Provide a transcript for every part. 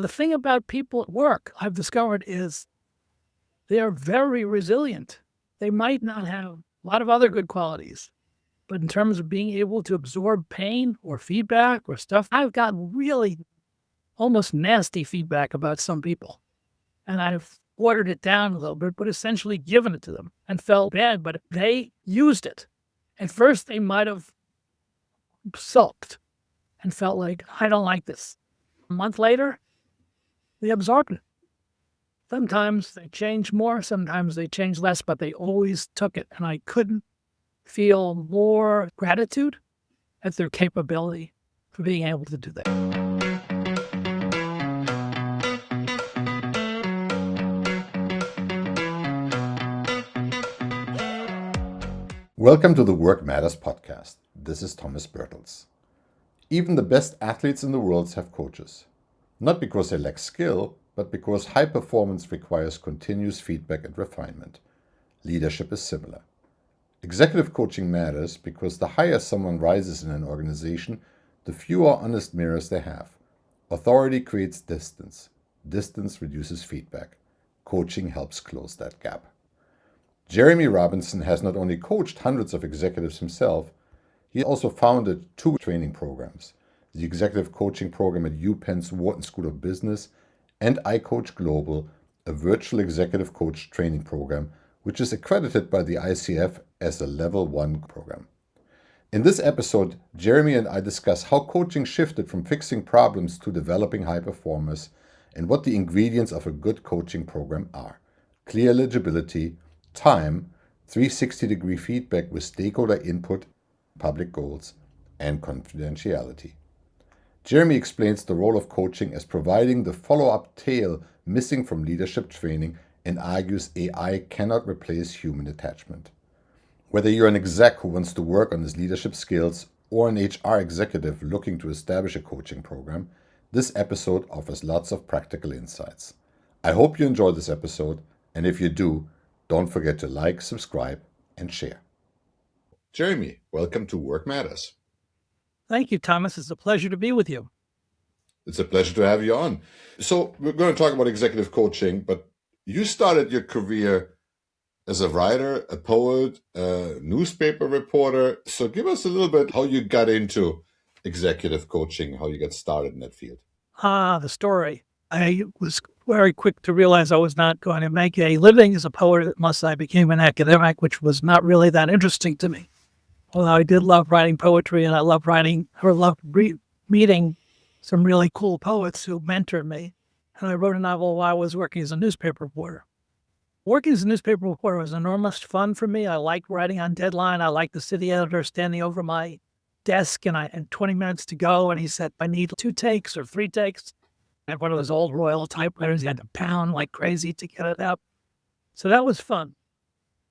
The thing about people at work I've discovered is they're very resilient. They might not have a lot of other good qualities, but in terms of being able to absorb pain or feedback or stuff, I've gotten really almost nasty feedback about some people. And I've watered it down a little bit, but essentially given it to them and felt bad, but they used it. At first, they might have sulked and felt like, I don't like this. A month later, they absorbed it. Sometimes they change more, sometimes they change less, but they always took it. And I couldn't feel more gratitude at their capability for being able to do that. Welcome to the Work Matters podcast. This is Thomas Bertels. Even the best athletes in the world have coaches. Not because they lack skill, but because high performance requires continuous feedback and refinement. Leadership is similar. Executive coaching matters because the higher someone rises in an organization, the fewer honest mirrors they have. Authority creates distance. Distance reduces feedback. Coaching helps close that gap. Jeremy Robinson has not only coached hundreds of executives himself, he also founded 2 training programs, the Executive Coaching Program at UPenn's Wharton School of Business and iCoachGlobal, a virtual executive coach training program, which is accredited by the ICF as a Level 1 program. In this episode, Jeremy and I discuss how coaching shifted from fixing problems to developing high performers and what the ingredients of a good coaching program are. Clear eligibility, time, 360-degree feedback with stakeholder input, public goals, and confidentiality. Jeremy explains the role of coaching as providing the follow-up tail missing from leadership training and argues AI cannot replace human attachment. Whether you're an exec who wants to work on his leadership skills or an HR executive looking to establish a coaching program, this episode offers lots of practical insights. I hope you enjoy this episode, and if you do, don't forget to like, subscribe, and share. Jeremy, welcome to Work Matters. Thank you, Thomas. It's a pleasure to be with you. It's a pleasure to have you on. So we're going to talk about executive coaching, but you started your career as a writer, a poet, a newspaper reporter. So give us a little bit how you got into executive coaching, how you got started in that field. The story. I was very quick to realize I was not going to make a living as a poet unless I became an academic, which was not really that interesting to me. Although I did love writing poetry and I loved meeting some really cool poets who mentored me. And I wrote a novel while I was working as a newspaper reporter. Working as a newspaper reporter was enormous fun for me. I liked writing on deadline. I liked the city editor standing over my desk and I had 20 minutes to go. And he said, I need 2 takes or 3 takes. I had one of those old Royal typewriters. You had to pound like crazy to get it up. So that was fun.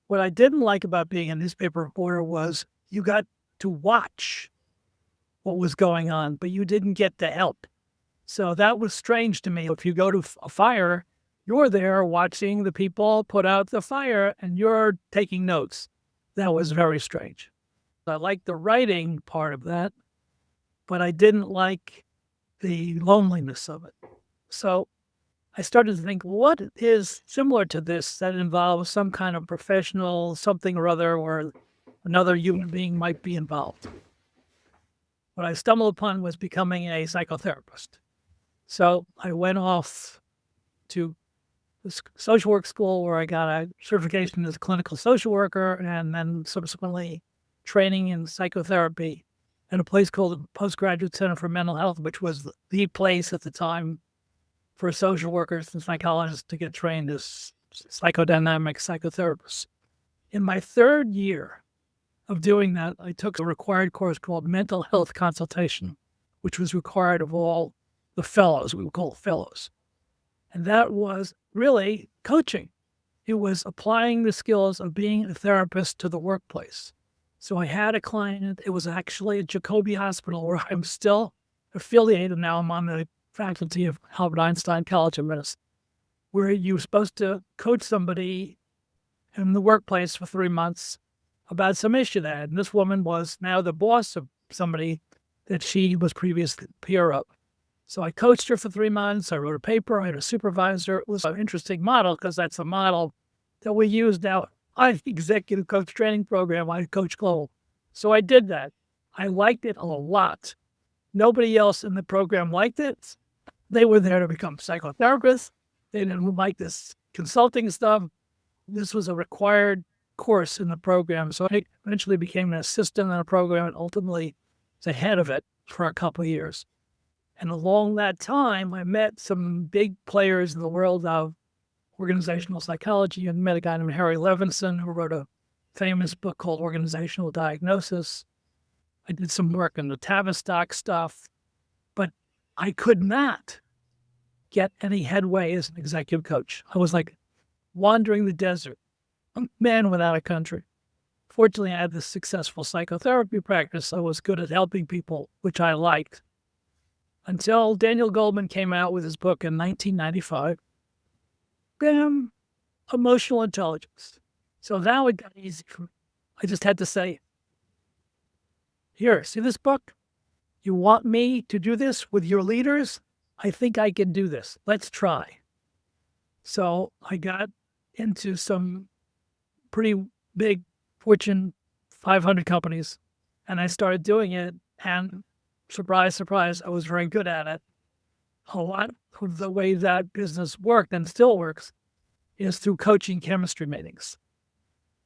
What I didn't like about being a newspaper reporter was you got to watch what was going on, but you didn't get to help. So that was strange to me. If you go to a fire, you're there watching the people put out the fire and you're taking notes. That was very strange. I liked the writing part of that, but I didn't like the loneliness of it. So I started to think, what is similar to this that involves some kind of professional something or other where another human being might be involved? What I stumbled upon was becoming a psychotherapist. So I went off to the social work school where I got a certification as a clinical social worker and then subsequently training in psychotherapy at a place called the Postgraduate Center for Mental Health, which was the place at the time for social workers and psychologists to get trained as psychodynamic psychotherapists. In my 3rd year of doing that, I took a required course called Mental Health Consultation, which was required of all the fellows, we would call fellows. And that was really coaching. It was applying the skills of being a therapist to the workplace. So I had a client, it was actually at Jacobi Hospital where I'm still affiliated now. I'm on the faculty of Albert Einstein College of Medicine, where you're supposed to coach somebody in the workplace for 3 months about some issue they had. And this woman was now the boss of somebody that she was previously peer of. So I coached her for 3 months. I wrote a paper. I had a supervisor. It was an interesting model because that's a model that we use now. I'm the executive coach training program, iCoachGlobal. So I did that. I liked it a lot. Nobody else in the program liked it. They were there to become psychotherapists. They didn't like this consulting stuff. This was a required course in the program. So I eventually became an assistant in the program and ultimately was head of it for a couple of years. And along that time, I met some big players in the world of organizational psychology. And met a guy named Harry Levinson, who wrote a famous book called Organizational Diagnosis. I did some work on the Tavistock stuff, but I could not get any headway as an executive coach. I was like wandering the desert, a man without a country. Fortunately, I had this successful psychotherapy practice. I was good at helping people, which I liked. Until Daniel Goleman came out with his book in 1995, bam, emotional intelligence. So now it got easy for me. I just had to say, here, see this book? You want me to do this with your leaders? I think I can do this. Let's try. So I got into some pretty big Fortune 500 companies, and I started doing it. And surprise, surprise, I was very good at it. A lot of the way that business worked and still works is through coaching chemistry meetings.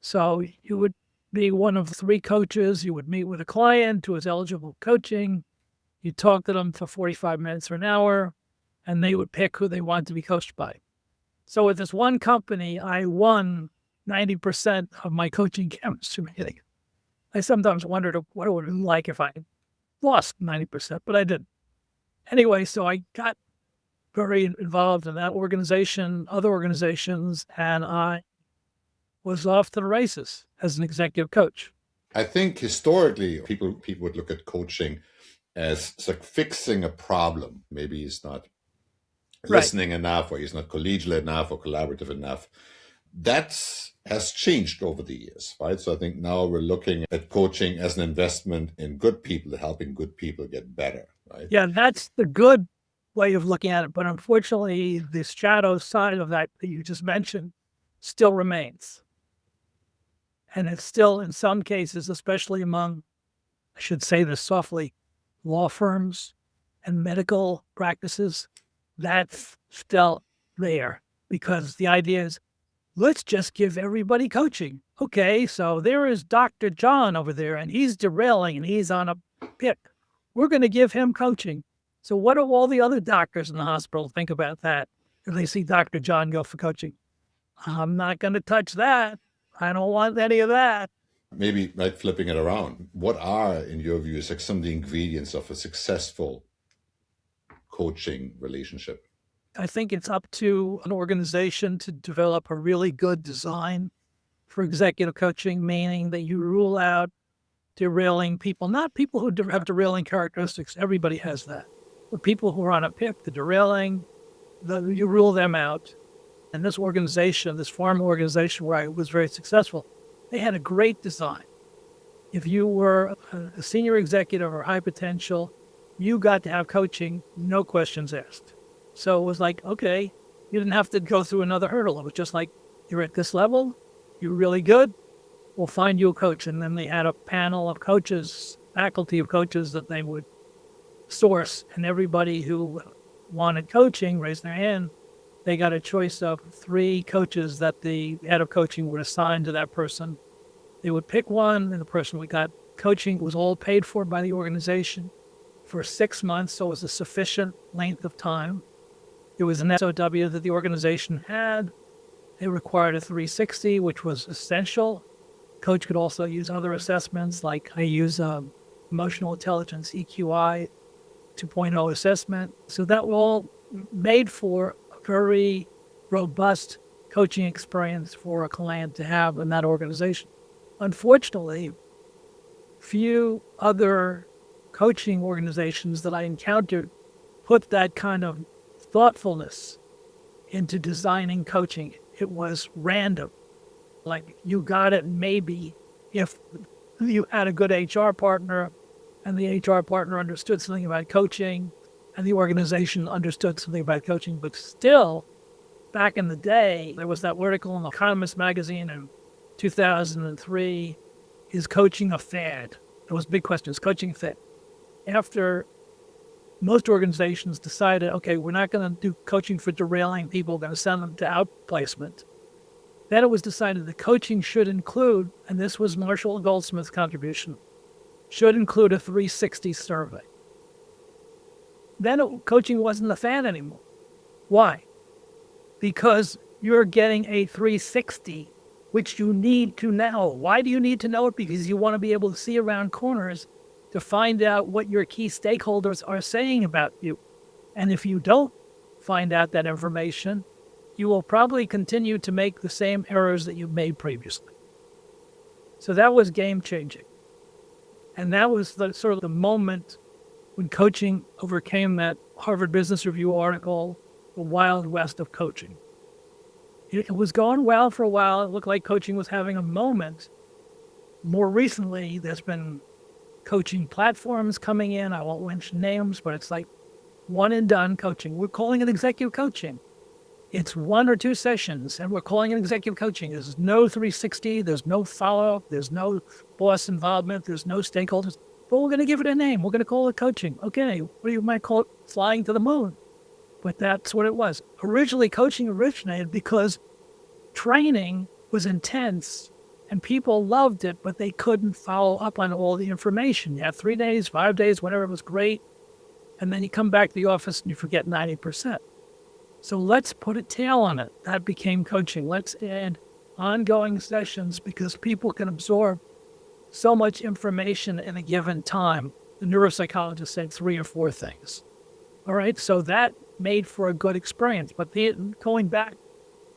So you would be one of 3 coaches. You would meet with a client who was eligible for coaching. You talk to them for 45 minutes or an hour, and they would pick who they wanted to be coached by. So with this one company, I won 90% of my coaching chemistry meeting. I sometimes wondered what it would have been like if I lost 90%, but I didn't. Anyway, so I got very involved in that organization, other organizations, and I was off to the races as an executive coach. I think historically, people would look at coaching as like fixing a problem. Maybe he's not listening enough, or he's not collegial enough or collaborative enough. That has changed over the years, right? So I think now we're looking at coaching as an investment in good people, helping good people get better, right? Yeah, that's the good way of looking at it. But unfortunately, the shadow side of that you just mentioned still remains. And it's still, in some cases, especially among, I should say this softly, law firms and medical practices, that's still there. Because the idea is, let's just give everybody coaching. Okay, so there is Dr. John over there, and he's derailing, and he's on a pick. We're going to give him coaching. So what do all the other doctors in the hospital think about that? If they see Dr. John go for coaching? I'm not going to touch that. I don't want any of that. Maybe like flipping it around. What are, in your view, like some of the ingredients of a successful coaching relationship? I think it's up to an organization to develop a really good design for executive coaching, meaning that you rule out derailing people, not people who have derailing characteristics. Everybody has that. But people who are on a pick, the derailing, you rule them out. And this organization, this pharma organization where I was very successful, they had a great design. If you were a senior executive or high potential, you got to have coaching, no questions asked. So it was like, okay, you didn't have to go through another hurdle. It was just like, you're at this level, you're really good, we'll find you a coach. And then they had a panel of coaches, faculty of coaches that they would source. And everybody who wanted coaching raised their hand. They got a choice of 3 coaches that the head of coaching would assign to that person. They would pick one, and the person we got coaching was all paid for by the organization for 6 months, so it was a sufficient length of time. It was an SOW that the organization had. It required a 360, which was essential. Coach could also use other assessments, like I use emotional intelligence, EQI 2.0 assessment. So that was all made for a very robust coaching experience for a client to have in that organization. Unfortunately, few other coaching organizations that I encountered put that kind of thoughtfulness into designing coaching. It was random. Like, you got it maybe if you had a good HR partner and the HR partner understood something about coaching, and the organization understood something about coaching. But still, back in the day, there was that article in the Economist magazine in 2003, is coaching a fad? There was a big question, is coaching a fad? After most organizations decided, okay, we're not going to do coaching for derailing people, we're going to send them to outplacement. Then it was decided that coaching should include, and this was Marshall Goldsmith's contribution, should include a 360 survey. Then coaching wasn't a fad anymore. Why? Because you're getting a 360, which you need to know. Why do you need to know it? Because you want to be able to see around corners to find out what your key stakeholders are saying about you. And if you don't find out that information, you will probably continue to make the same errors that you've made previously. So that was game changing. And that was the sort of the moment when coaching overcame that Harvard Business Review article, The Wild West of Coaching. It was going well for a while. It looked like coaching was having a moment. More recently, there's been coaching platforms coming in. I won't mention names, but it's like one and done coaching. We're calling it executive coaching. It's 1 or 2 sessions, and we're calling it executive coaching. There's no 360. There's no follow-up. There's no boss involvement. There's no stakeholders. But we're going to give it a name. We're going to call it coaching. Okay, what you might call it flying to the moon. But that's what it was. Originally, coaching originated because training was intense and people loved it, but they couldn't follow up on all the information. You had 3 days, 5 days, whatever, it was great. And then you come back to the office and you forget 90%. So let's put a tail on it. That became coaching. Let's add ongoing sessions because people can absorb so much information in a given time. The neuropsychologist said 3 or 4 things. All right, so that made for a good experience. But going back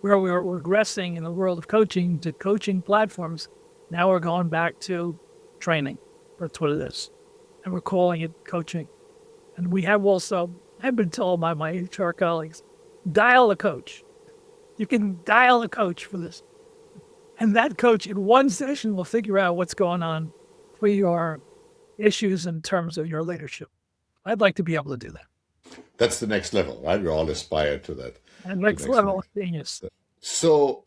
where we were regressing in the world of coaching to coaching platforms, now we're going back to training. That's what it is. And we're calling it coaching. And we have also, I've been told by my HR colleagues, dial a coach. You can dial a coach for this. And that coach in one session will figure out what's going on for your issues in terms of your leadership. I'd like to be able to do that. That's the next level, right? We all aspire to that. And next level genius. So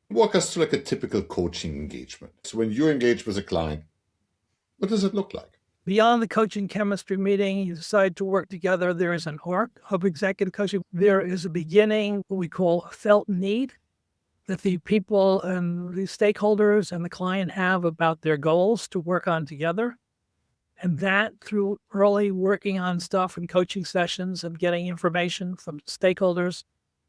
walk us through like a typical coaching engagement. So when you engage with a client, what does it look like? Beyond the coaching chemistry meeting, you decide to work together. There is an arc of executive coaching. There is a beginning, what we call a felt need, that the people and the stakeholders and the client have about their goals to work on together. And that through early working on stuff and coaching sessions and getting information from stakeholders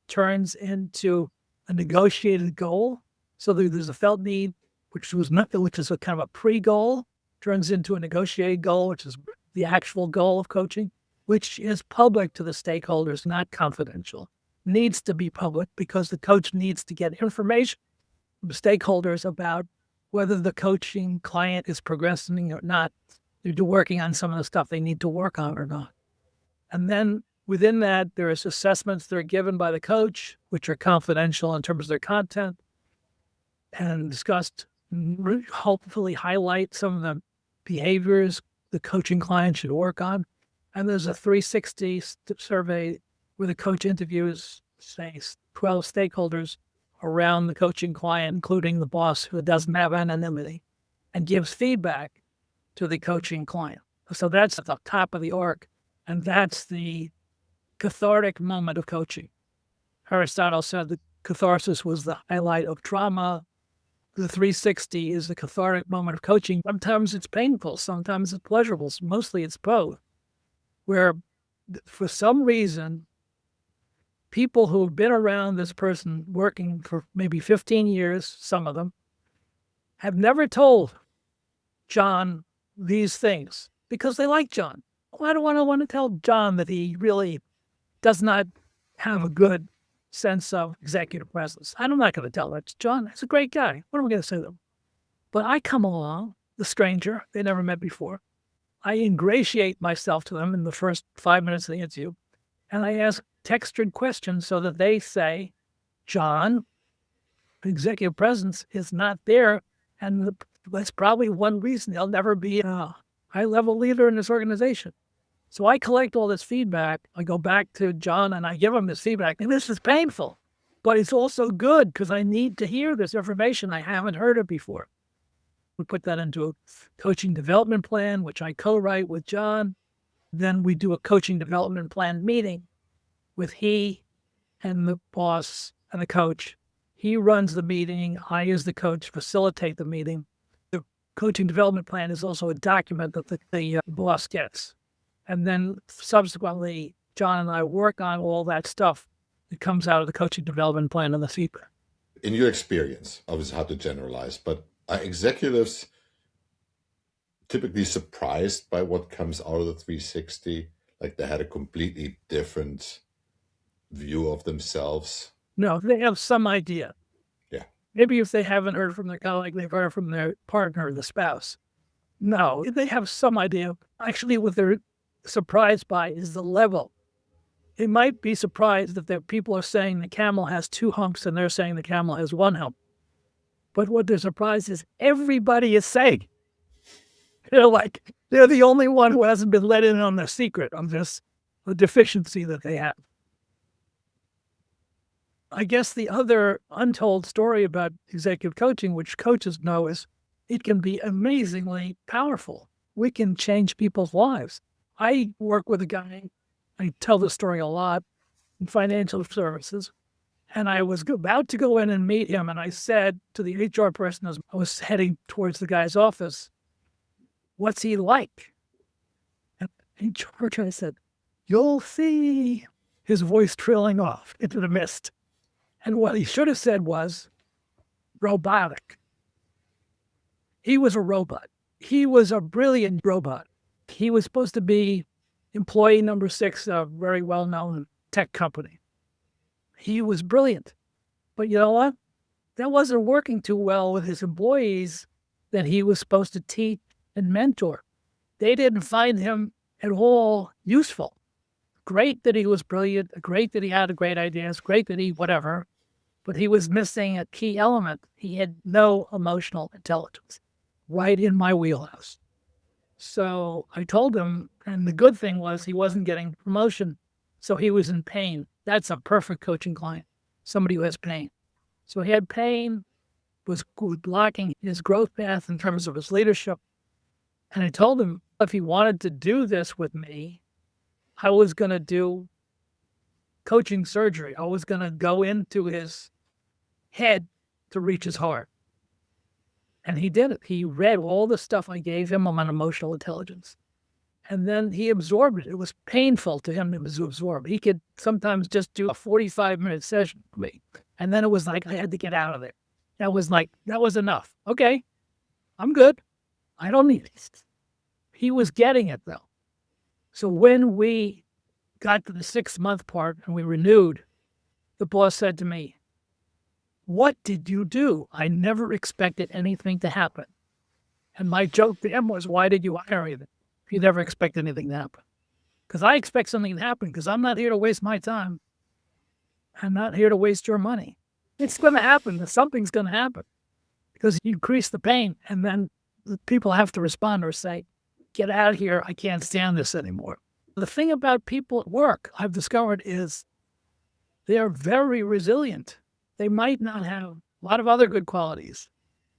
turns into a negotiated goal. So there's a felt need, which is a kind of a pre-goal, turns into a negotiated goal, which is the actual goal of coaching, which is public to the stakeholders, not confidential. Needs to be public because the coach needs to get information from stakeholders about whether the coaching client is progressing or not. They're working on some of the stuff they need to work on or not. And then within that, there is assessments that are given by the coach, which are confidential in terms of their content and discussed, hopefully highlight some of the behaviors the coaching client should work on. And there's a 360 survey where the coach interviews, say, 12 stakeholders around the coaching client, including the boss who doesn't have anonymity, and gives feedback to the coaching client. So that's at the top of the arc, and that's the cathartic moment of coaching. Aristotle said the catharsis was the highlight of trauma. The 360 is the cathartic moment of coaching. Sometimes it's painful, sometimes it's pleasurable. Mostly it's both, where for some reason, people who have been around this person working for maybe 15 years, some of them, have never told John these things because they like John. Why do I want to tell John that he really does not have a good sense of executive presence? I'm not going to tell that to John. He's a great guy. What am I going to say to him? But I come along, the stranger they never met before. I ingratiate myself to them in the first 5 minutes of the interview, and I ask textured questions so that they say, John, executive presence is not there, and that's probably one reason he'll never be a high-level leader in this organization. So I collect all this feedback. I go back to John and I give him this feedback. And this is painful, but it's also good because I need to hear this information. I haven't heard it before. We put that into a coaching development plan, which I co-write with John. Then we do a coaching development plan meeting with he and the boss and the coach. He runs the meeting. I, as the coach, facilitate the meeting. The coaching development plan is also a document that the boss gets. And then subsequently, John and I work on all that stuff that comes out of the coaching development plan and the feedback. In your experience, obviously hard to generalize, but are executives typically surprised by what comes out of the 360? Like they had a completely different view of themselves? No, they have some idea. Yeah. Maybe if they haven't heard from their colleague, they've heard from their partner or the spouse. No, they have some idea. Actually, what they're surprised by is the level. They might be surprised that people are saying the camel has 2 humps and they're saying the camel has 1 hump. But what they're surprised is everybody is saying. They're the only one who hasn't been let in on their secret on this, the deficiency that they have. I guess the other untold story about executive coaching, which coaches know, is it can be amazingly powerful. We can change people's lives. I work with a guy, I tell this story a lot, in financial services, and I was about to go in and meet him, and I said to the HR person as I was heading towards the guy's office, "What's he like?" And in church, I said, "You'll see," his voice trailing off into the mist. And what he should have said was robotic. He was a robot. He was a brilliant robot. He was supposed to be employee number 6 of a very well-known tech company. He was brilliant. But you know what? That wasn't working too well with his employees that he was supposed to teach and mentor. They didn't find him at all useful. Great that he was brilliant, great that he had great ideas, great that he whatever, but he was missing a key element. He had no emotional intelligence, right in my wheelhouse. So I told him, and the good thing was he wasn't getting promotion, so he was in pain. That's a perfect coaching client, somebody who has pain. So he had pain, was blocking his growth path in terms of his leadership. And I told him if he wanted to do this with me, I was going to do coaching surgery. I was going to go into his head to reach his heart. And he did it. He read all the stuff I gave him on emotional intelligence. And then he absorbed it. It was painful to him to absorb. He could sometimes just do a 45-minute session with me. And then it was like I had to get out of there. That was enough. Okay, I'm good. I don't need it. He was getting it, though. So when we got to the 6-month part and we renewed, the boss said to me, "What did you do? I never expected anything to happen." And my joke to him was, "Why did you hire me then if you never expect anything to happen?" Because I expect something to happen, because I'm not here to waste my time. I'm not here to waste your money. It's going to happen. Something's going to happen because you increase the pain, and then the people have to respond or say, "Get out of here. I can't stand this anymore." The thing about people at work I've discovered is they are very resilient. They might not have a lot of other good qualities,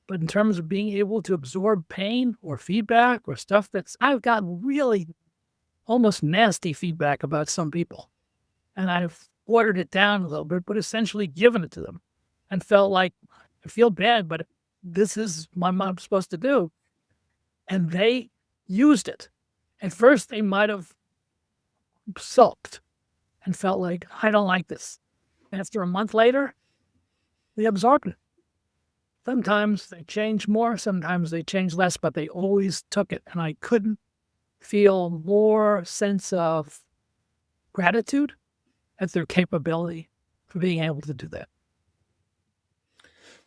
but in terms of being able to absorb pain or feedback or stuff I've gotten really almost nasty feedback about some people. And I've watered it down a little bit, but essentially given it to them and felt like I feel bad, but this is what I'm supposed to do. And they used it. At first, they might have sulked and felt like, I don't like this. After a month later, they absorbed it. Sometimes they change more, sometimes they change less, but they always took it. And I couldn't feel more sense of gratitude at their capability for being able to do that.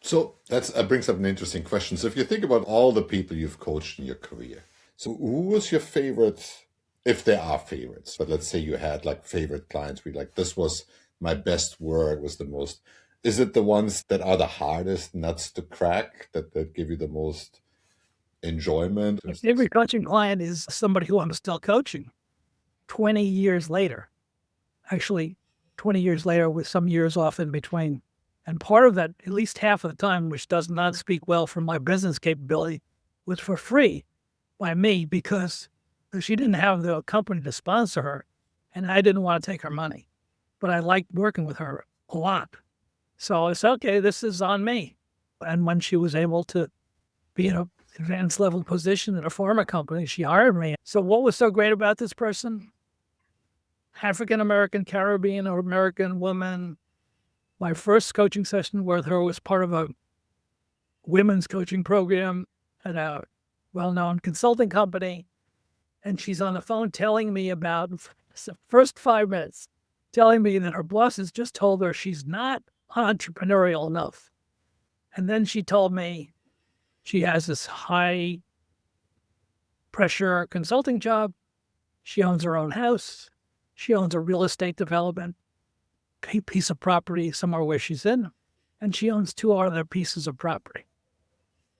So that brings up an interesting question. So if you think about all the people you've coached in your career, so who was your favorite, if there are favorites, but let's say you had like favorite clients where you're like, this was my best work, was the most, is it the ones that are the hardest nuts to crack, that give you the most enjoyment? My favorite coaching client is somebody who I'm still coaching. 20 years later. Actually, 20 years later with some years off in between. And part of that, at least half of the time, which does not speak well for my business capability, was for free by me because she didn't have the company to sponsor her and I didn't want to take her money. But I liked working with her a lot. So it's okay, this is on me. And when she was able to be in an advanced level position at a pharma company, she hired me. So what was so great about this person? African-American, Caribbean, or American woman. My first coaching session with her was part of a women's coaching program at a well-known consulting company. And she's on the phone telling me about the first 5 minutes, telling me that her boss has just told her she's not entrepreneurial enough. And then she told me she has this high pressure consulting job. She owns her own house. She owns a real estate development piece of property somewhere where she's in. And she owns 2 other pieces of property.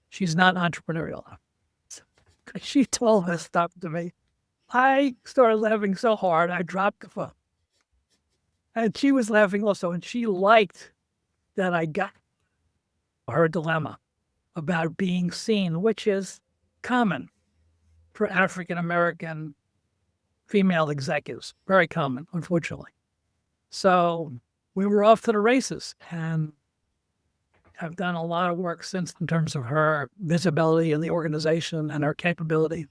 She's not entrepreneurial enough. She told this stuff to me. I started laughing so hard, I dropped the phone. And she was laughing also, and she liked that I got her dilemma about being seen, which is common for African-American female executives. Very common, unfortunately. So we were off to the races, and I've done a lot of work since in terms of her visibility in the organization and her capability.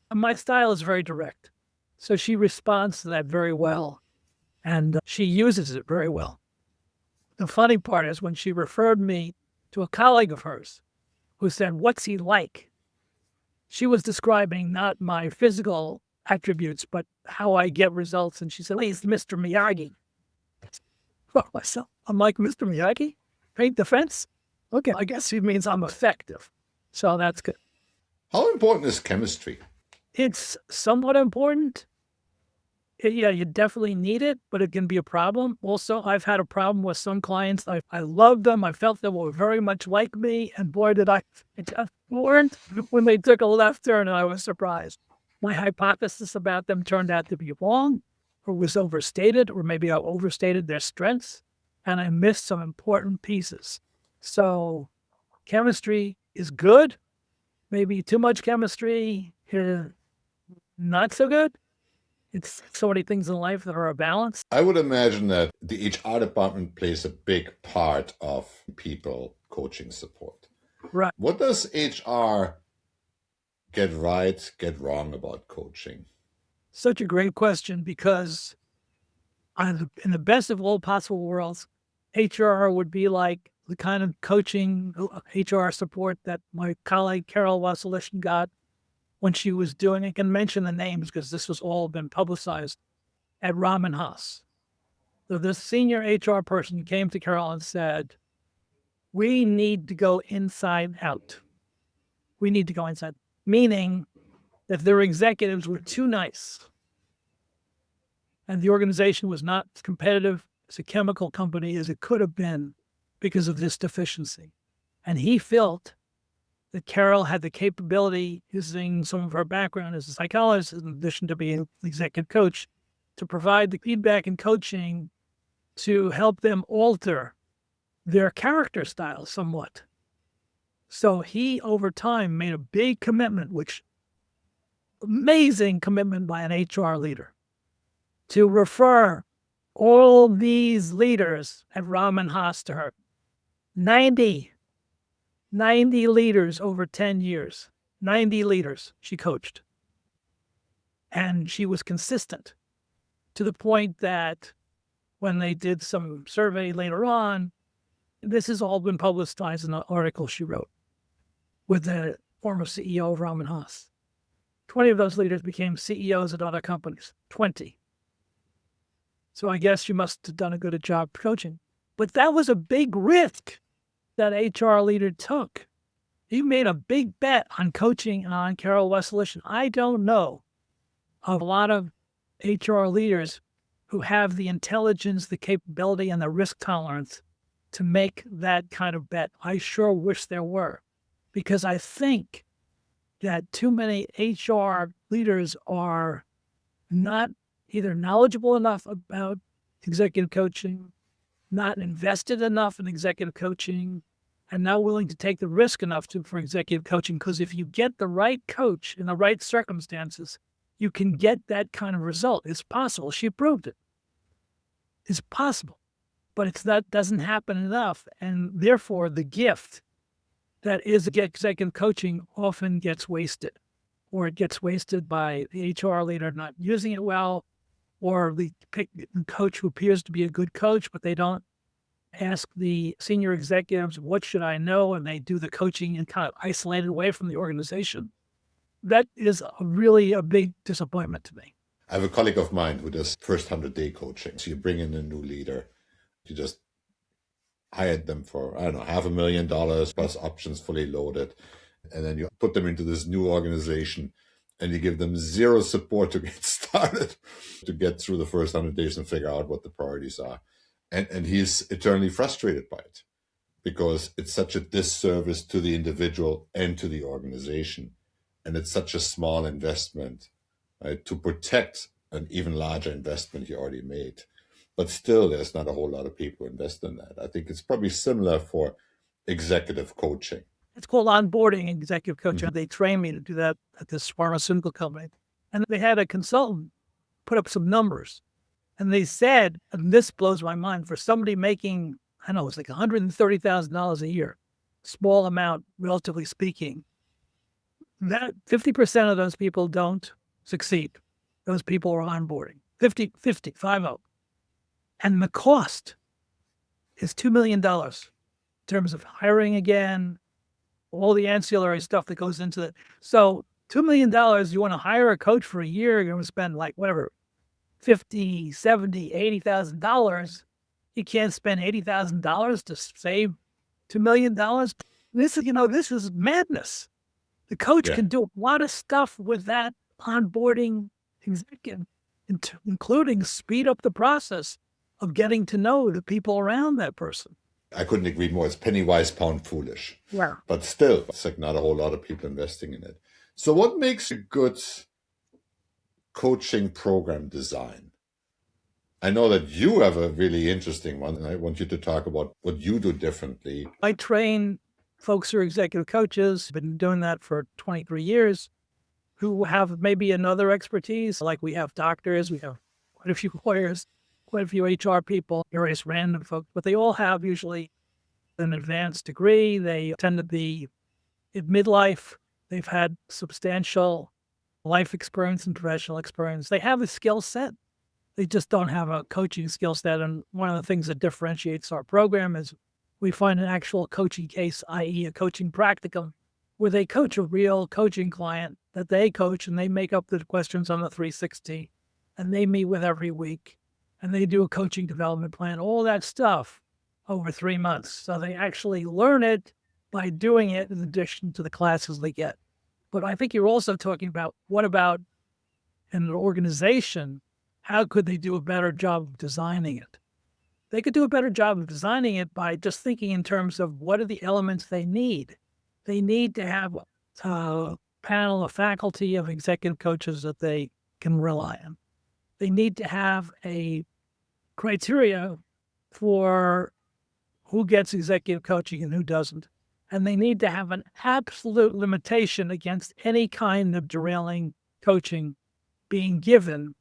And my style is very direct. So she responds to that very well, and she uses it very well. The funny part is when she referred me to a colleague of hers who said, "What's he like?" She was describing not my physical attributes, but how I get results. And she said, "He's Mr. Miyagi." For myself, I'm like, "Mr. Miyagi? Paint the fence?" Okay, I guess he means I'm effective. So that's good. How important is chemistry? It's somewhat important. Yeah, you definitely need it, but it can be a problem. Also, I've had a problem with some clients. I loved them. I felt they were very much like me. And boy, did I just weren't when they took a left turn, and I was surprised. My hypothesis about them turned out to be wrong, or was overstated, or maybe I overstated their strengths, and I missed some important pieces. So chemistry is good. Maybe too much chemistry, not so good. It's so many things in life that are a balance. I would imagine that the HR department plays a big part of people coaching support. Right. What does HR get right, get wrong about coaching? Such a great question, because in the best of all possible worlds, HR would be like the kind of coaching HR support that my colleague Carol Wasilishkin got when she was doing, I can mention the names because this was all been publicized, at Raman Haas. So this senior HR person came to Carol and said, "We need to go inside out. We need to go inside," meaning that their executives were too nice and the organization was not as competitive as a chemical company as it could have been because of this deficiency. And he felt that Carol had the capability, using some of her background as a psychologist, in addition to being an executive coach, to provide the feedback and coaching to help them alter their character style somewhat. So he, over time, made a big commitment, amazing commitment by an HR leader, to refer all these leaders at Raman Haas to her. 90 leaders over 10 years. 90 leaders she coached. And she was consistent to the point that when they did some survey later on, this has all been publicized in an article she wrote with the former CEO of Raman Haas. 20 of those leaders became CEOs at other companies. 20. So I guess you must have done a good job coaching. But that was a big risk that HR leader took. He made a big bet on coaching on Carol Wasilishkin. I don't know of a lot of HR leaders who have the intelligence, the capability, and the risk tolerance to make that kind of bet. I sure wish there were, because I think that too many HR leaders are not either knowledgeable enough about executive coaching, not invested enough in executive coaching, and not willing to take the risk enough for executive coaching. Because if you get the right coach in the right circumstances, you can get that kind of result. It's possible. She proved it. It's possible, but that doesn't happen enough. And therefore, the gift that is executive coaching often gets wasted, or it gets wasted by the HR leader not using it well, or the coach who appears to be a good coach, but they don't ask the senior executives, what should I know? And they do the coaching and kind of isolated away from the organization. That is really a big disappointment to me. I have a colleague of mine who does first 100-day coaching. So you bring in a new leader, you just hired them for, I don't know, $500,000 plus options fully loaded. And then you put them into this new organization and you give them zero support to get started, to get through the first 100 days and figure out what the priorities are. And he's eternally frustrated by it because it's such a disservice to the individual and to the organization. And it's such a small investment, right, to protect an even larger investment you already made. But still, there's not a whole lot of people who invest in that. I think it's probably similar for executive coaching. It's called onboarding executive coaching. Mm-hmm. They trained me to do that at this pharmaceutical company. And they had a consultant put up some numbers. And they said, and this blows my mind, for somebody making, I don't know, it's like $130,000 a year, small amount, relatively speaking, that 50% of those people don't succeed. Those people are onboarding. 50. And the cost is $2 million in terms of hiring again, all the ancillary stuff that goes into it. So $2 million, you want to hire a coach for a year, you're going to spend like whatever, $50,000, $70,000, $80,000. You can't spend $80,000 to save $2 million. This is madness. The coach can do a lot of stuff with that onboarding executive, including speed up the process of getting to know the people around that person. I couldn't agree more. It's penny wise, pound foolish. Yeah. But still, it's like not a whole lot of people investing in it. So what makes a good coaching program design? I know that you have a really interesting one, and I want you to talk about what you do differently. I train folks who are executive coaches, been doing that for 23 years, who have maybe another expertise. Like we have doctors, we have quite a few lawyers, quite a few HR people, various random folks, but they all have usually an advanced degree. They tend to be in midlife. They've had substantial life experience and professional experience. They have a skill set. They just don't have a coaching skill set. And one of the things that differentiates our program is we find an actual coaching case, i.e. a coaching practicum, where they coach a real coaching client that they coach, and they make up the questions on the 360, and they meet with every week, and they do a coaching development plan, all that stuff over 3 months. So they actually learn it by doing it in addition to the classes they get. But I think you're also talking about, what about in an organization, how could they do a better job of designing it? They could do a better job of designing it by just thinking in terms of what are the elements they need. They need to have a panel, a faculty of executive coaches that they can rely on. They need to have a criteria for who gets executive coaching and who doesn't. And they need to have an absolute limitation against any kind of derailing coaching being given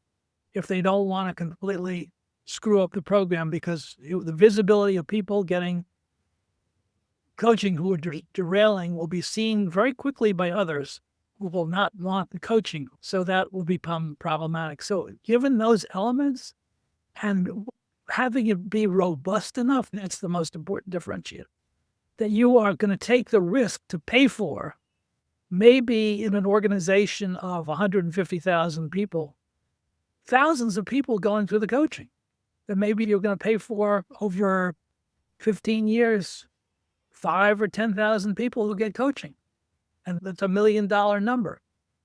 if they don't want to completely screw up the program, because the visibility of people getting coaching who are derailing will be seen very quickly by others who will not want the coaching. So that will become problematic. So given those elements and having it be robust enough, that's the most important differentiator, that you are going to take the risk to pay for, maybe in an organization of 150,000 people, thousands of people going through the coaching that maybe you're going to pay for over 15 years, 5 or 10,000 people who get coaching. And that's $1 million number.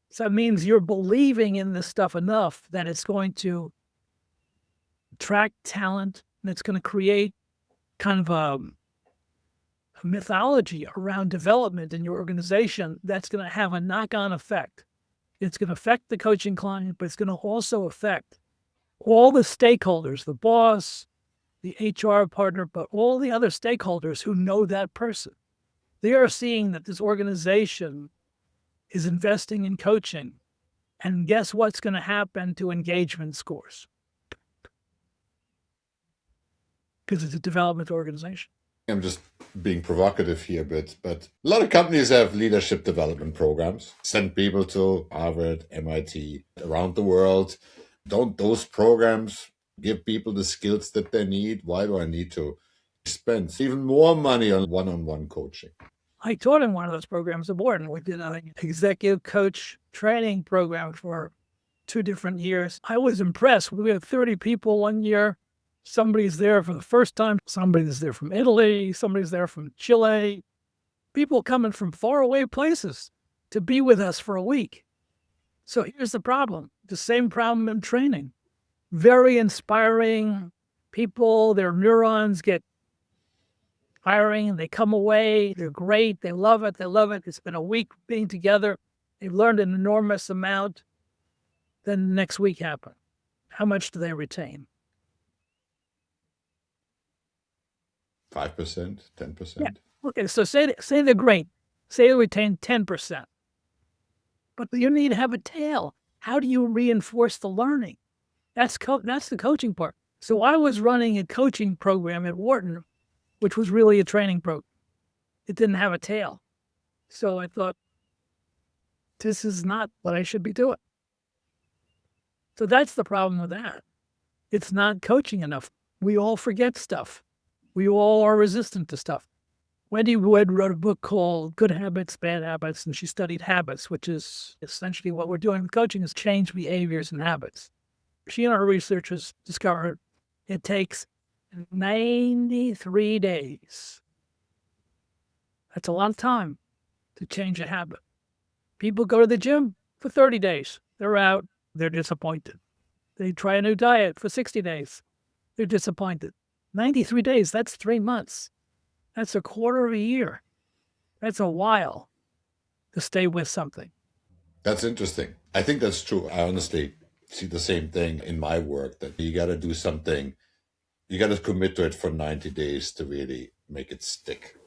So that means you're believing in this stuff enough that it's going to attract talent, and it's going to create kind of a mythology around development in your organization that's going to have a knock-on effect. It's going to affect the coaching client, but it's going to also affect all the stakeholders, the boss, the HR partner, but all the other stakeholders who know that person, they are seeing that this organization is investing in coaching. And guess what's going to happen to engagement scores? Because it's a development organization. I'm just being provocative here, but a lot of companies have leadership development programs, send people to Harvard, MIT, around the world. Don't those programs give people the skills that they need? Why do I need to spend even more money on one-on-one coaching? I taught in one of those programs at Wharton. We did an executive coach training program for 2 different years. I was impressed. We had 30 people one year. Somebody's there for the first time. Somebody's there from Italy. Somebody's there from Chile. People coming from faraway places to be with us for a week. So here's the problem. The same problem in training. Very inspiring people. Their neurons get firing. They come away. They're great. They love it. They love it. It's been a week being together. They've learned an enormous amount. Then the next week happened. How much do they retain? 5%, 10%. Yeah. Okay, so say they're great. Say they retain 10%. But you need to have a tail. How do you reinforce the learning? That's the coaching part. So I was running a coaching program at Wharton, which was really a training program. It didn't have a tail. So I thought, this is not what I should be doing. So that's the problem with that. It's not coaching enough. We all forget stuff. We all are resistant to stuff. Wendy Wood wrote a book called Good Habits, Bad Habits, and she studied habits, which is essentially what we're doing with coaching is change behaviors and habits. She and her researchers discovered it takes 93 days. That's a lot of time to change a habit. People go to the gym for 30 days. They're out. They're disappointed. They try a new diet for 60 days. They're disappointed. 93 days, that's 3 months. That's a quarter of a year. That's a while to stay with something. That's interesting. I think that's true. I honestly see the same thing in my work, that you got to do something. You got to commit to it for 90 days to really make it stick.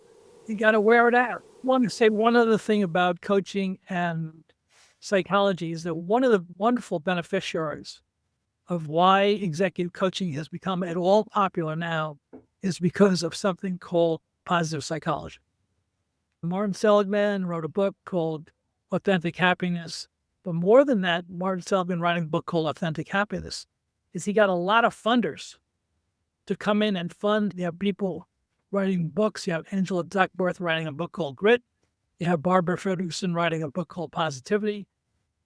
You got to wear it out. I want to say one other thing about coaching and psychology is that one of the wonderful beneficiaries of why executive coaching has become at all popular now is because of something called positive psychology. Martin Seligman wrote a book called Authentic Happiness. But more than that, Martin Seligman writing a book called Authentic Happiness is he got a lot of funders to come in and fund. You have people writing books. You have Angela Duckworth writing a book called Grit. You have Barbara Fredrickson writing a book called Positivity.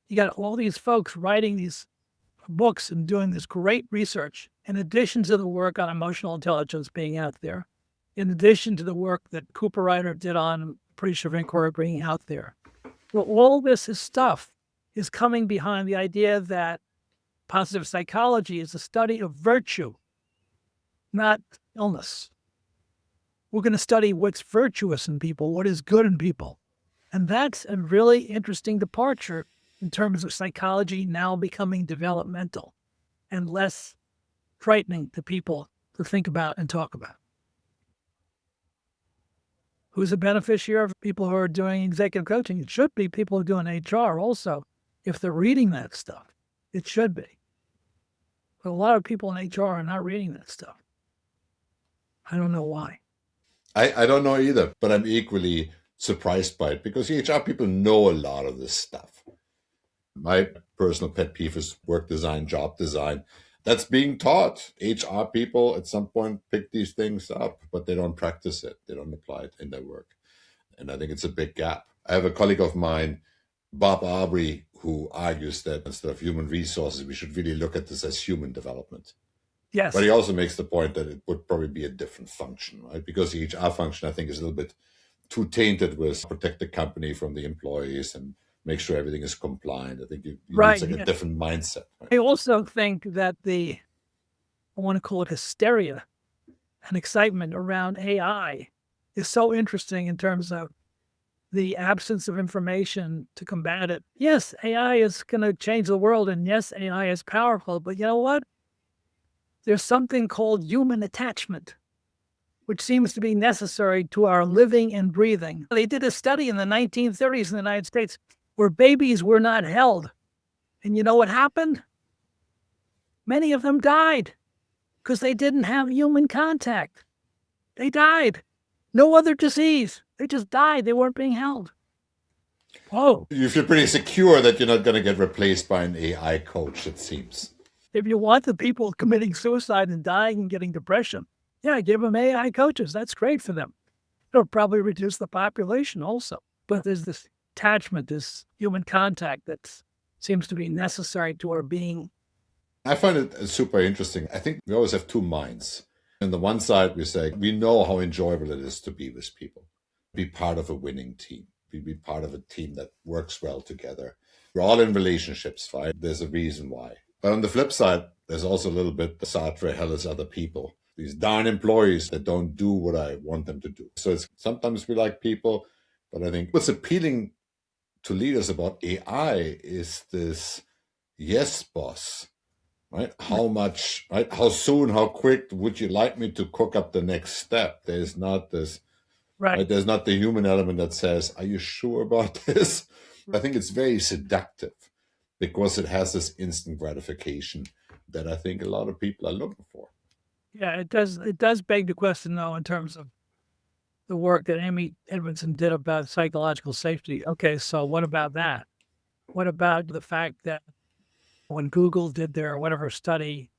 You got all these folks writing these books and doing this great research, in addition to the work on emotional intelligence being out there, in addition to the work that Cooper Ryder did on appreciative inquiry being out there. Well, all this stuff is coming behind the idea that positive psychology is a study of virtue, not illness. We're going to study what's virtuous in people, what is good in people. And that's a really interesting departure in terms of psychology now becoming developmental and less frightening to people to think about and talk about. Who's a beneficiary of people who are doing executive coaching? It should be people who are doing HR also. If they're reading that stuff, it should be. But a lot of people in HR are not reading that stuff. I don't know why. I don't know either, but I'm equally surprised by it because HR people know a lot of this stuff. My personal pet peeve is work design, job design. That's being taught. HR people at some point pick these things up, but they don't practice it. They don't apply it in their work. And I think it's a big gap. I have a colleague of mine, Bob Aubrey, who argues that instead of human resources, we should really look at this as human development. Yes. But he also makes the point that it would probably be a different function, right? Because the HR function, I think, is a little bit too tainted with protect the company from the employees and make sure everything is compliant. I think you Right, it's like yeah. a different mindset. Right? I also think that I want to call it hysteria and excitement around AI is so interesting in terms of the absence of information to combat it. Yes, AI is going to change the world, and yes, AI is powerful, but you know what? there's something called human attachment, which seems to be necessary to our living and breathing. They did a study in the 1930s in the United States where babies were not held. And you know what happened? Many of them died because they didn't have human contact. They died. No other disease. They just died. They weren't being held. Whoa. You feel pretty secure that you're not going to get replaced by an AI coach, it seems. If you want the people committing suicide and dying and getting depression, yeah, give them AI coaches. That's great for them. It'll probably reduce the population also. But there's this attachment, this human contact that seems to be necessary to our being. I find it super interesting. I think we always have two minds. On the one side, we say, we know how enjoyable it is to be with people, be part of a winning team, be part of a team that works well together. We're all in relationships, right? There's a reason why. But on the flip side, there's also a little bit the Sartre, hell is other people. These darn employees that don't do what I want them to do. So it's sometimes we like people, but I think what's appealing to leaders about AI is this yes, boss. Right? How much, right? How soon, how quick would you like me to cook up the next step? There's not this, right? There's not the human element that says, are you sure about this? I think it's very seductive because it has this instant gratification that I think a lot of people are looking for. Yeah, it does. It does beg the question, though, in terms of the work that Amy Edmondson did about psychological safety. Okay, so what about that? What about the fact that when Google did their whatever study,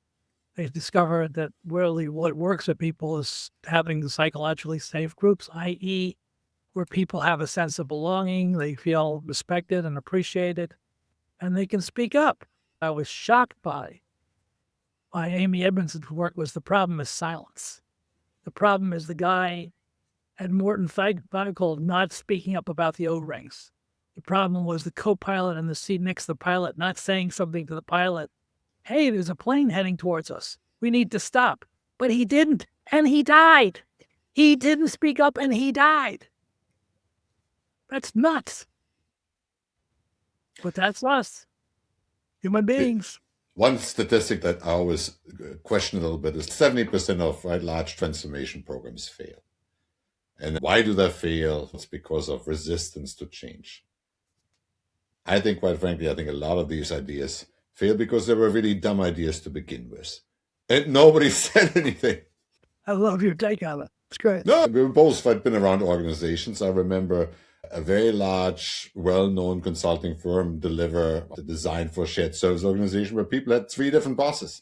they discovered that really what works for people is having the psychologically safe groups, i.e., where people have a sense of belonging, they feel respected and appreciated, and they can speak up. I was shocked by Amy Edmondson's work was the problem is silence. The problem is the guy at Wharton called not speaking up about the O-rings. The problem was the co-pilot in the seat next to the pilot not saying something to the pilot. Hey, there's a plane heading towards us. We need to stop. But he didn't, and he died. He didn't speak up, and he died. That's nuts. But that's us, human beings. One statistic that I always question a little bit is 70% of large transformation programs fail. And why do they fail? It's because of resistance to change. I think, quite frankly, a lot of these ideas fail because they were really dumb ideas to begin with. And nobody said anything. I love your take on it. It's great. No, we both had been around organizations. I remember a very large, well-known consulting firm deliver the design for a shared service organization where people had 3 different bosses,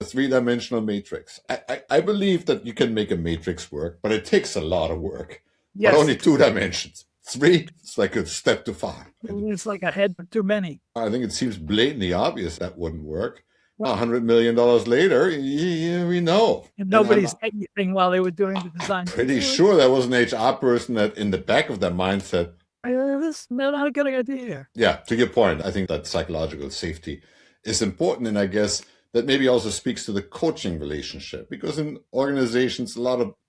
a 3-dimensional matrix. I believe that you can make a matrix work, but it takes a lot of work. Yes. But only 2 dimensions. 3, it's like a step too far. It's like a head too many. I think it seems blatantly obvious that wouldn't work. Well, $100 million later, we know. And nobody's saying anything while they were doing the design. I'm pretty sure there was an HR person that in the back of their mind said, this is not a good idea. Yeah, to your point, I think that psychological safety is important. And I guess that maybe also speaks to the coaching relationship. Because in organizations,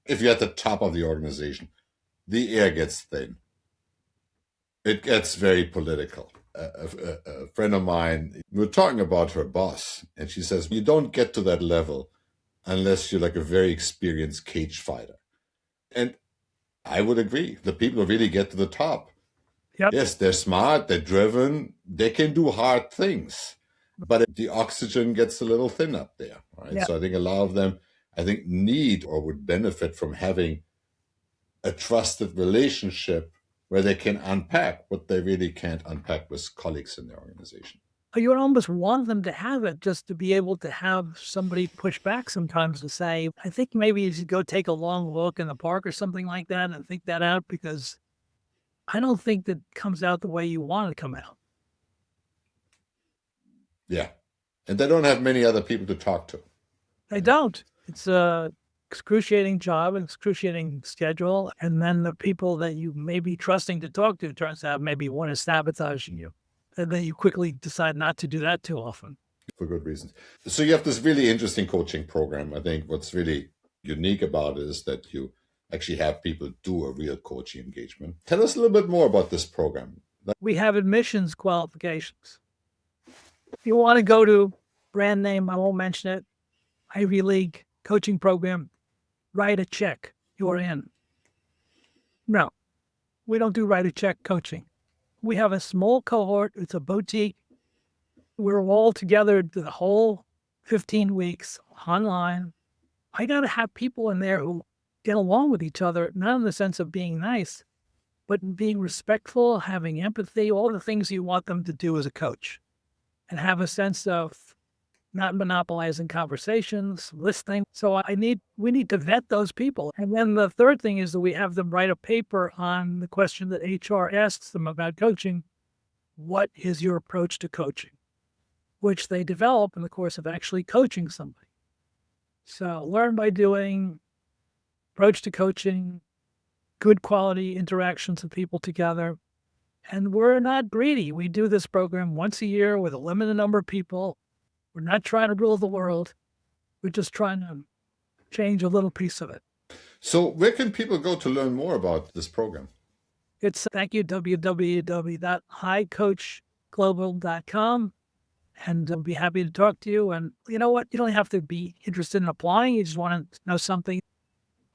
if you're at the top of the organization, the air gets thin. It gets very political. A friend of mine, we were talking about her boss, and she says, you don't get to that level unless you're like a very experienced cage fighter. And I would agree. The people who really get to the top, yes, they're smart, they're driven, they can do hard things, but the oxygen gets a little thin up there. Right? Yep. So I think a lot of them, need or would benefit from having a trusted relationship where they can unpack what they really can't unpack with colleagues in their organization. You would almost want them to have it just to be able to have somebody push back sometimes and say, I think maybe you should go take a long walk in the park or something like that and think that out, because I don't think that comes out the way you want it to come out. Yeah. And they don't have many other people to talk to. They don't. It's a excruciating job, an excruciating schedule, and then the people that you may be trusting to talk to turns out maybe one is sabotaging you. And then you quickly decide not to do that too often. For good reasons. So you have this really interesting coaching program. I think what's really unique about it is that you actually have people do a real coaching engagement. Tell us a little bit more about this program. We have admissions qualifications. If you want to go to brand name, I won't mention it, Ivy League coaching program, write a check, you're in. No, we don't do write a check coaching. We have a small cohort. It's a boutique. We're all together the whole 15 weeks online. I got to have people in there who get along with each other, not in the sense of being nice, but being respectful, having empathy, all the things you want them to do as a coach, and have a sense of not monopolizing conversations, listening. So we need to vet those people. And then the third thing is that we have them write a paper on the question that HR asks them about coaching. What is your approach to coaching? Which they develop in the course of actually coaching somebody. So learn by doing, approach to coaching, good quality interactions with people together. And we're not greedy. We do this program once a year with a limited number of people. We're not trying to rule the world. We're just trying to change a little piece of it. So where can people go to learn more about this program? It's www.iCoachGlobal.com. And I'll be happy to talk to you. And you know what? You don't have to be interested in applying. You just want to know something,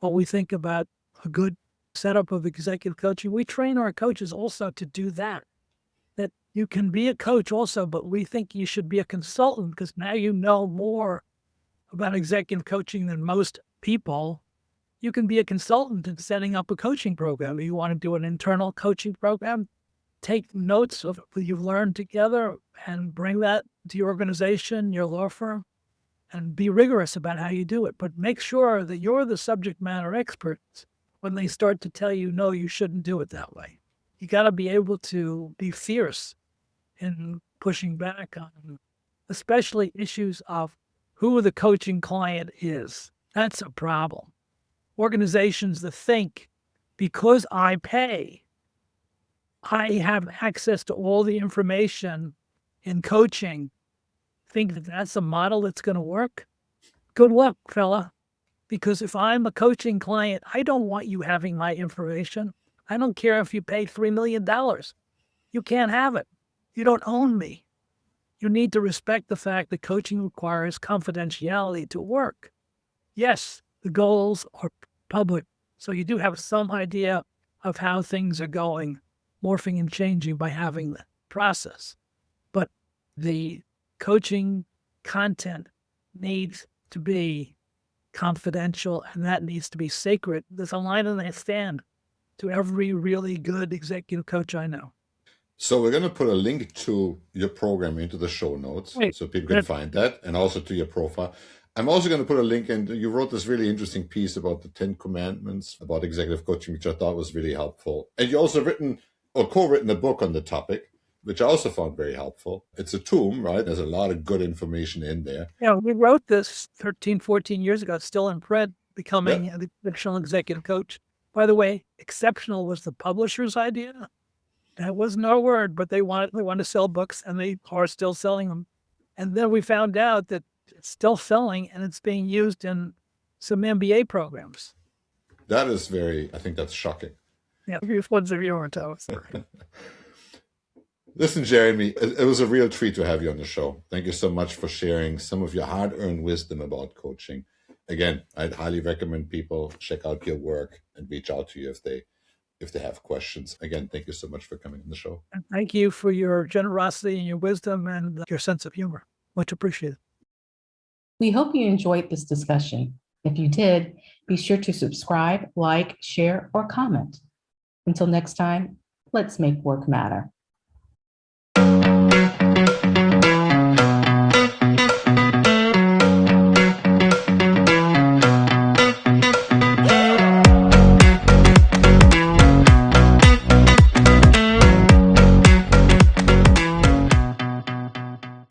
what we think about a good setup of executive coaching. We train our coaches also to do that you can be a coach also, but we think you should be a consultant because now you know more about executive coaching than most people. You can be a consultant in setting up a coaching program. If you want to do an internal coaching program, take notes of what you've learned together and bring that to your organization, your law firm, and be rigorous about how you do it. But make sure that you're the subject matter experts when they start to tell you, no, you shouldn't do it that way. You got to be able to be fierce in pushing back on, especially issues of who the coaching client is. That's a problem. Organizations that think because I pay, I have access to all the information in coaching, think that that's a model that's going to work. Good luck, fella. Because if I'm a coaching client, I don't want you having my information. I don't care if you pay $3 million. You can't have it. You don't own me. You need to respect the fact that coaching requires confidentiality to work. Yes, the goals are public, so you do have some idea of how things are going, morphing and changing by having the process. But the coaching content needs to be confidential, and that needs to be sacred. There's a line in the stand to every really good executive coach I know. So we're going to put a link to your program into the show notes so people can find that, and also to your profile. I'm also going to put a link in. You wrote this really interesting piece about the 10 commandments about executive coaching, which I thought was really helpful. And you also co-written a book on the topic, which I also found very helpful. It's a tome, right? There's a lot of good information in there. Yeah, we wrote this 13, 14 years ago. It's still in print, becoming an exceptional executive coach. By the way, exceptional was the publisher's idea. That wasn't our word, but they wanted to sell books, and they are still selling them. And then we found out that it's still selling, and it's being used in some MBA programs. That is I think that's shocking. Yeah, ones of your toes. Listen, Jeremy, it was a real treat to have you on the show. Thank you so much for sharing some of your hard-earned wisdom about coaching. Again, I'd highly recommend people check out your work and reach out to you if they have questions. Again, thank you so much for coming on the show. And thank you for your generosity and your wisdom and your sense of humor. Much appreciated. We hope you enjoyed this discussion. If you did, be sure to subscribe, like, share, or comment. Until next time, let's make work matter.